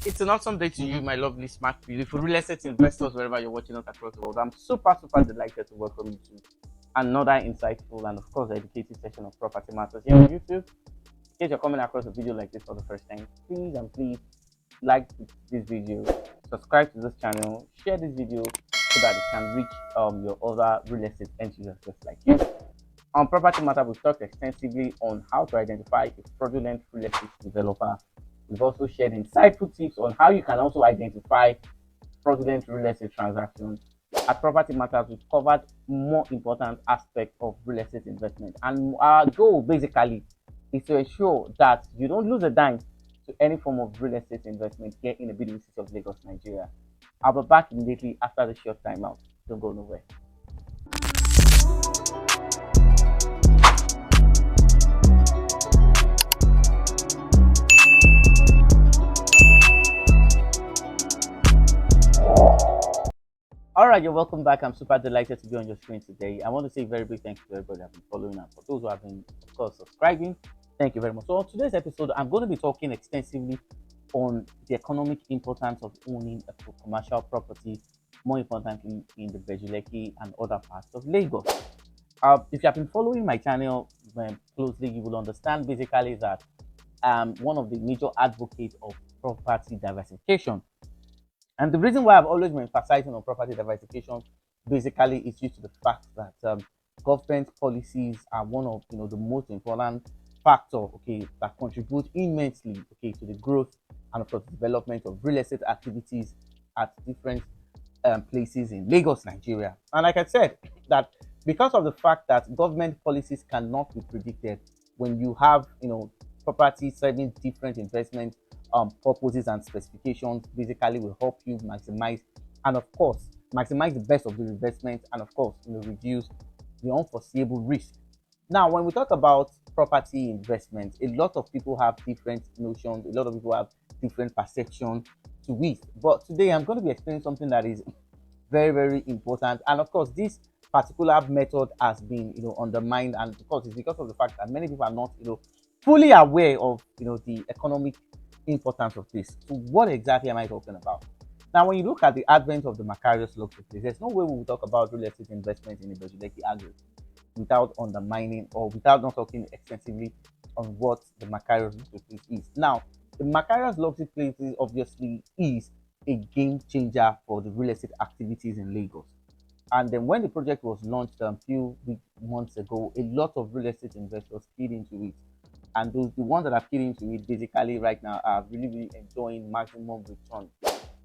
It's an awesome day to you, my lovely, smart, beautiful real estate investors, wherever you're watching us across the world. I'm super delighted to welcome you to another insightful and, of course, educative session of Property Matters here on YouTube. In case you're coming across a video like this for the first time, please like this video, subscribe to this channel, share this video so that it can reach your other real estate enthusiasts just like you. On Property Matter, we've talked extensively on how to identify a fraudulent real estate developer. We've also shared insightful tips on how you can also identify fraudulent real estate transactions. At Property Matters, we've covered more important aspects of real estate investment. And our goal basically is to ensure that you don't lose a dime to any form of real estate investment here in the beautiful city of Lagos, Nigeria. I'll be back immediately after the short timeout. Don't go nowhere. All right, you're welcome back. I'm super delighted to be on your screen today. I want to say a very big thank you to everybody who have been following and for those who have been, of course, subscribing. Thank you very much. So on today's episode, I'm going to be talking extensively on the economic importance of owning a commercial property, more importantly in the Ibeju Lekki and other parts of Lagos. If you have been following my channel closely, you will understand basically that I'm one of the major advocates of property diversification. And the reason why I've always been emphasizing on property diversification basically is due to the fact that government policies are one of the most important factor that contribute immensely to the growth and of course the development of real estate activities at different places in Lagos, Nigeria. And like I said, that because of the fact that government policies cannot be predicted, when you have property serving different investment purposes and specifications, basically will help you maximize and of course maximize the best of the investment and of course reduce the unforeseeable risk. Now when we talk about property investment, a lot of people have different notions, a lot of people have different perception to it, but today I'm going to be explaining something that is very important. And of course this particular method has been undermined, and of course it's because of the fact that many people are not fully aware of the economic importance of this. So what exactly am I talking about? Now when you look at the advent of the Macarius luxury place, there's no way we will talk about real estate investment in Ibeju Lekki agri without undermining or without not talking extensively on what the Macarius luxury place is. Now the Macarius luxury place obviously is a game changer for the real estate activities in Lagos. And then when the project was launched a few months ago, a lot of real estate investors keyed into it. And the ones that are keyed into it basically right now are really enjoying maximum return.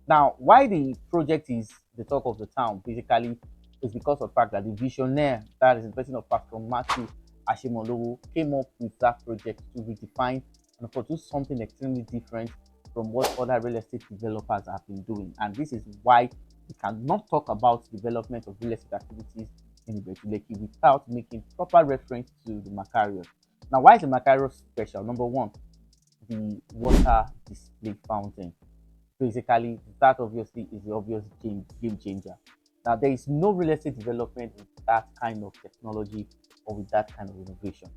Now, why the project is the talk of the town basically is because of the fact that the visionaire, that is the person of Pastor Matthew Ashimolowo, came up with that project to redefine and of course do something extremely different from what other real estate developers have been doing. And this is why we cannot talk about development of real estate activities in Ibeju Lekki without making proper reference to the Macarius. Now, why is the Macarius special? Number one, the water display fountain. Basically, that obviously is the obvious game changer. Now, there is no real estate development with that kind of technology or with that kind of innovation.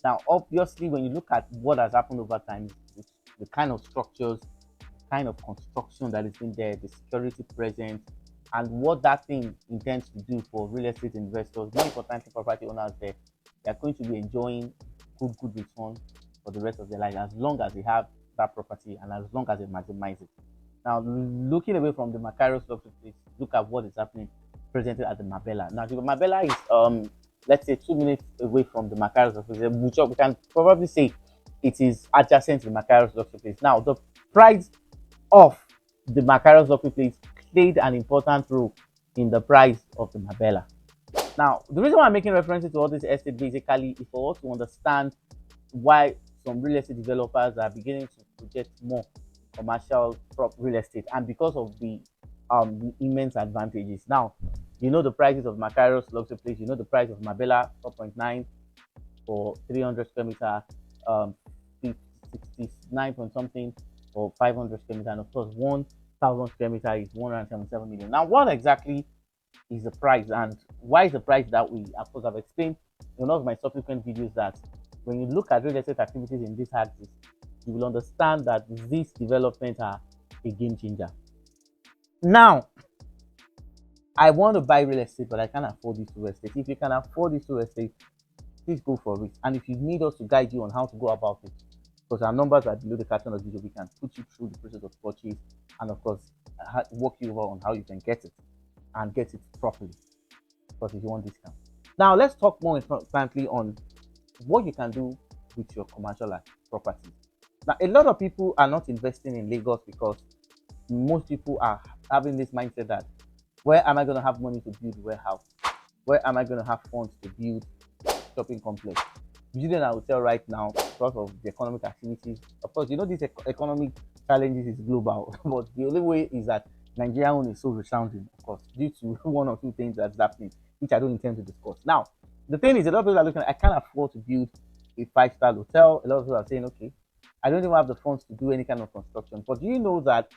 Now, obviously, when you look at what has happened over time, the kind of structures, the kind of construction that has been there, the security present, and what that thing intends to do for real estate investors, more importantly, property owners there, they are going to be enjoying good return for the rest of their life as long as they have that property and as long as they maximize it. Now, looking away from the Macarius luxury place, look at what is happening presently at the Mabella. Now, the Mabella is let's say 2 minutes away from the Macarius luxury place, which we can probably say it is adjacent to the Macarius luxury place. Now, the price of the Macarius luxury place played an important role in the price of the Mabella. Now, the reason why I'm making references to all this estate basically is for us to understand why some real estate developers are beginning to project more commercial real estate, and because of the immense advantages. Now, the prices of Macarius luxury place, the price of Mabella 4.9 for 300 square meter, 69 point something for 500 square meter, and of course 1,000 square meter is 177 million. Now, what exactly is the price and why is the price that way? Of course, I've explained in one of my subsequent videos that when you look at real estate activities in this axis, you will understand that these developments are a game changer. Now, I want to buy real estate, but I can't afford this real estate. If you can afford this real estate, please go for it. And if you need us to guide you on how to go about it, because our numbers are below the caption of the video, we can put you through the process of purchase and, of course, walk you over on how you can get it and get it properly. Because if you want discount. Now, let's talk more importantly on what you can do with your commercial properties. Now, a lot of people are not investing in Lagos because most people are having this mindset that where am I going to have money to build a warehouse? Where am I going to have funds to build shopping complex? Building a hotel right now because of the economic activities. Of course, you know, these economic challenges is global, but the only way is that Nigeria own is so resounding, of course, due to one or two things that's happening, which I don't intend to discuss. Now, the thing is, a lot of people are looking at, I can't afford to build a five-star hotel. A lot of people are saying, okay, I don't even have the funds to do any kind of construction. But do you know that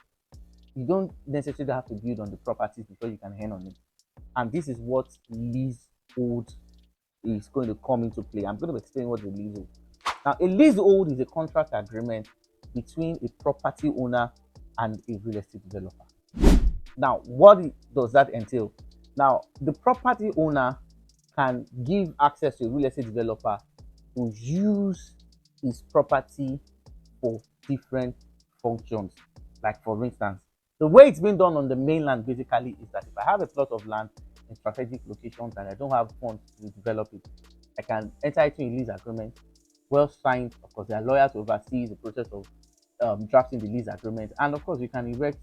you don't necessarily have to build on the properties before you can earn on it? And this is what leasehold is going to come into play. I'm going to explain what the leasehold. Now, a leasehold is a contract agreement between a property owner and a real estate developer. Now, what does that entail? Now, the property owner can give access to a real estate developer to use his property for different functions. Like, for instance, the way it's been done on the mainland basically is that if I have a plot of land in strategic locations and I don't have funds to develop it, I can enter into a lease agreement, well signed. Of course, there are lawyers to oversee the process of drafting the lease agreement, and of course, you can erect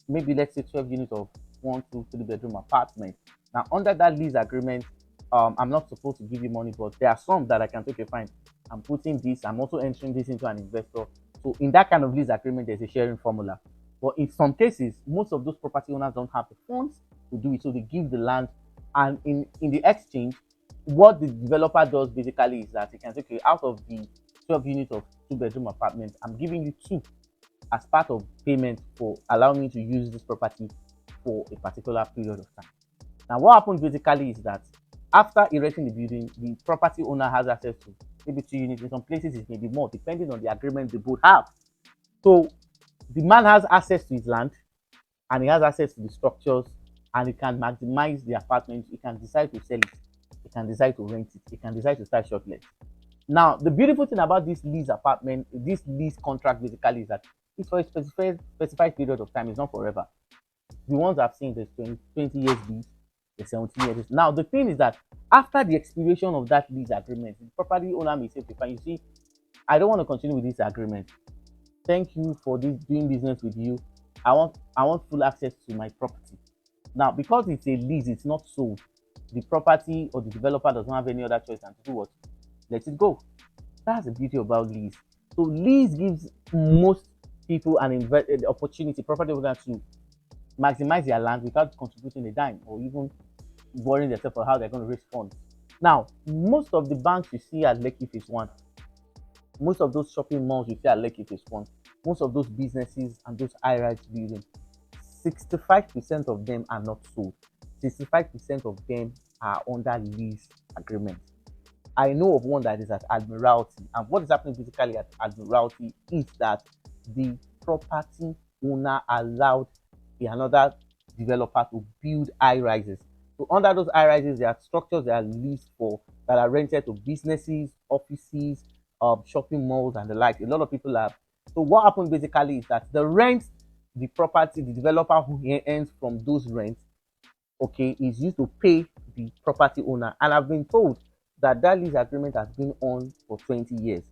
maybe, let's say, 12 units of 1, 2, 3 bedroom apartment. Now, under that lease agreement, I'm not supposed to give you money, but there are some that I can take a fine. I'm putting this, I'm also entering this into an investor. So in that kind of lease agreement, there's a sharing formula. But in some cases, most of those property owners don't have the funds to do it, so they give the land, and in the exchange, what the developer does basically is that he can say, okay, out of the 12 units of 2 bedroom apartments, I'm giving you 2 as part of payment for allowing me to use this property for a particular period of time. Now, what happens basically is that after erecting the building, the property owner has access to maybe 2 units. In some places, it may be more, depending on the agreement they both have. So the man has access to his land, and he has access to the structures, and he can maximize the apartment. He can decide to sell it. He can decide to rent it. He can decide to start short let. Now, the beautiful thing about this lease apartment, this lease contract basically is that it's for a specified period of time. It's not forever. The ones I've seen, there's 20 years lease, there's 17 years lease. Now, the thing is that after the expiration of that lease agreement, the property owner may say, okay, fine, you see, I don't want to continue with this agreement. Thank you for doing business with you. I want full access to my property. Now, because it's a lease, it's not sold. The property or the developer doesn't have any other choice than to do what? Let it go. That's the beauty about lease. So lease gives most people an opportunity, property owners, to maximize their land without contributing a dime or even worrying themselves for how they're going to raise funds. Now, most of the banks you see at Lekki Phase 1, most of those shopping malls you see at Lekki Phase 1, most of those businesses and those high-rise buildings, 65% of them are not sold. 65% of them are under lease agreement. I know of one that is at Admiralty, and what is happening basically at Admiralty is that the property owner allowed another developer to build high rises. So under those high rises, there are structures that are leased for, that are rented to businesses, offices, shopping malls, and the like. A lot of people have. So what happened basically is that the rent, the property, the developer who earns from those rents, okay, is used to pay the property owner. And I've been told that lease agreement has been on for 20 years.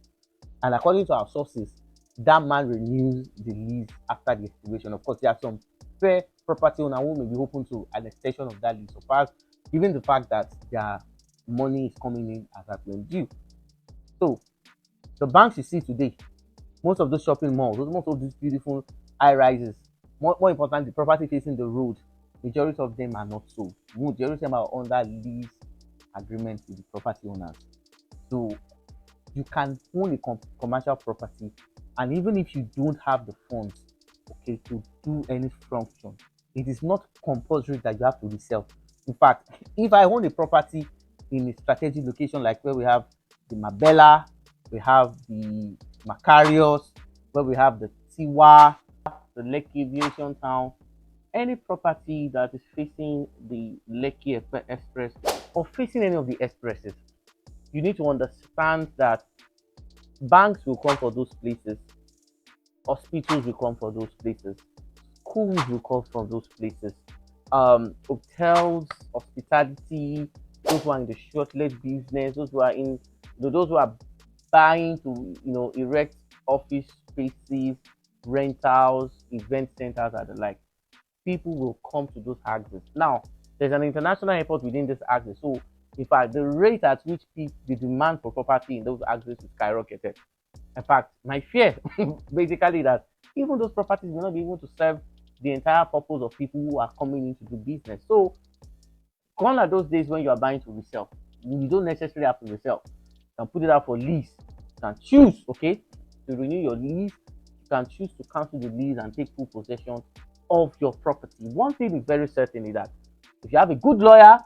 And according to our sources, that man renews the lease after the expiration. Of course, there are some fair property owner who may be open to an extension of that lease, so far, given the fact that their money is coming in as at when due. So the banks you see today, most of those shopping malls, most of these beautiful high rises, more important, the property facing the road, majority of them are not sold. Majority of them are under lease agreement with the property owners. So you can own a commercial property, and even if you don't have the funds, okay, to do any function, it is not compulsory that you have to resell. In fact, if I own a property in a strategic location like where we have the Mabella, we have the Macarius, where we have the Tiwa, the Lekki aviation town, any property that is facing the Lekki Express or facing any of the expresses, you need to understand that banks will come for those places, hospitals will come for those places, schools will come from those places, hotels, hospitality, those who are in the short-let business, those who are in, those who are buying to, erect office spaces, rentals, event centers, and the like. People will come to those axes. Now, there's an international airport within this axis, so in fact, the rate at which the demand for property in those axes is skyrocketed. In fact, my fear basically that even those properties will not be able to serve the entire purpose of people who are coming in to do business. So gone are those days when you are buying to resell. You don't necessarily have to resell. You can put it out for lease. You can choose, okay, to renew your lease. You can choose to cancel the lease and take full possession of your property. One thing is very certain is that if you have a good lawyer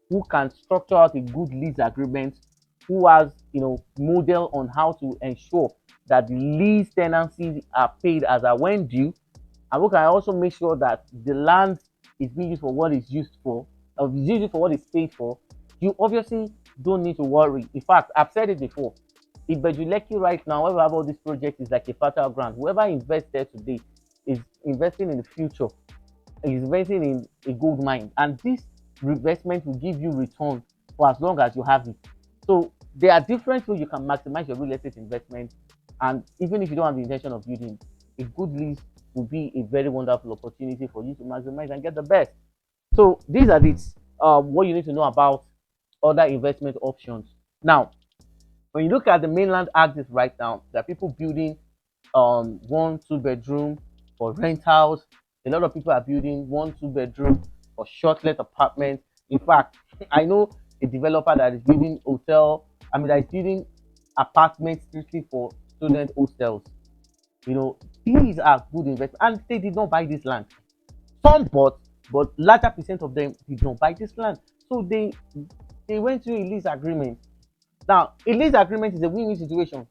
who can structure out a good lease agreement, who has model on how to ensure that the lease tenancies are paid as are when due, and we can also make sure that the land is being used for what it's used for, or is used for what it's paid for, you obviously don't need to worry. In fact, I've said it before. Ibeju Lekki right now, wherever all this project is like a fertile ground. Whoever invests there today is investing in the future, is investing in a gold mine, and this investment will give you return for as long as you have it. So there are different ways you can maximize your real estate investment, and even if you don't have the intention of building, a good lease will be a very wonderful opportunity for you to maximize and get the best. So these are what you need to know about other investment options. Now, when you look at the mainland axis right now, there are people building 1, 2 bedroom for rentals. A lot of people are building 1, 2 bedroom for short-let apartments. In fact, I know a developer that is building that is building apartments strictly for student hostels. These are good investments, and they did not buy this land. Some bought, but larger percent of them did not buy this land. So they went through a lease agreement. Now, a lease agreement is a win-win situation.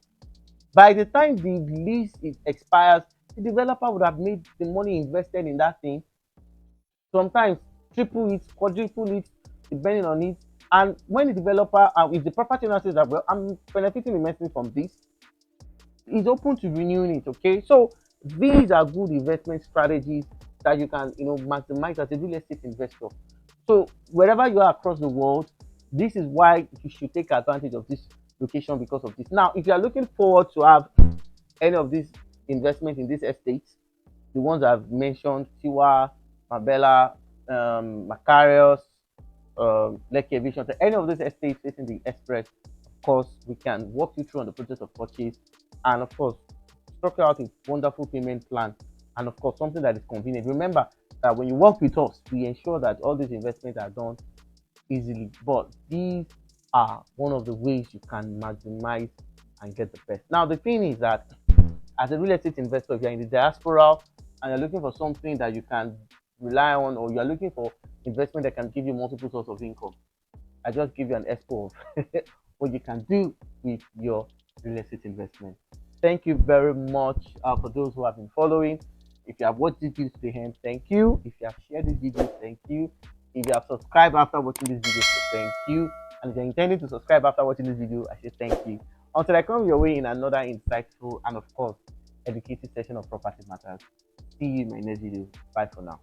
By the time the lease expires, the developer would have made the money invested in that thing, sometimes triple it, quadruple it, depending on it. And when the developer, if the property owner says that, well, I'm benefiting immensely from this, is open to renewing it. Okay, so these are good investment strategies that you can maximize as a real estate investor. So wherever you are across the world, this is why you should take advantage of this location because of this. Now, if you are looking forward to have any of these investments in these estates, the ones I've mentioned, Tiwa, Mabella, Macarius, Lekki Vision, any of these estates facing the express, of course, we can walk you through on the process of purchase, and of course, structure out a wonderful payment plan, and of course, something that is convenient. Remember that when you work with us, we ensure that all these investments are done easily. But these are one of the ways you can maximize and get the best. Now, the thing is that as a real estate investor, if you're in the diaspora and you're looking for something that you can rely on, or you're looking for investment that can give you multiple sources of income, I just give you an expo of what you can do with your real estate investment. Thank you very much for those who have been following. If you have watched this video to the end, thank you. If you have shared this video, thank you. If you have subscribed after watching this video, thank you. And if you're intending to subscribe after watching this video, I say thank you. Until I come your way in another insightful and of course educative session of Property Matters. See you in my next video. Bye for now.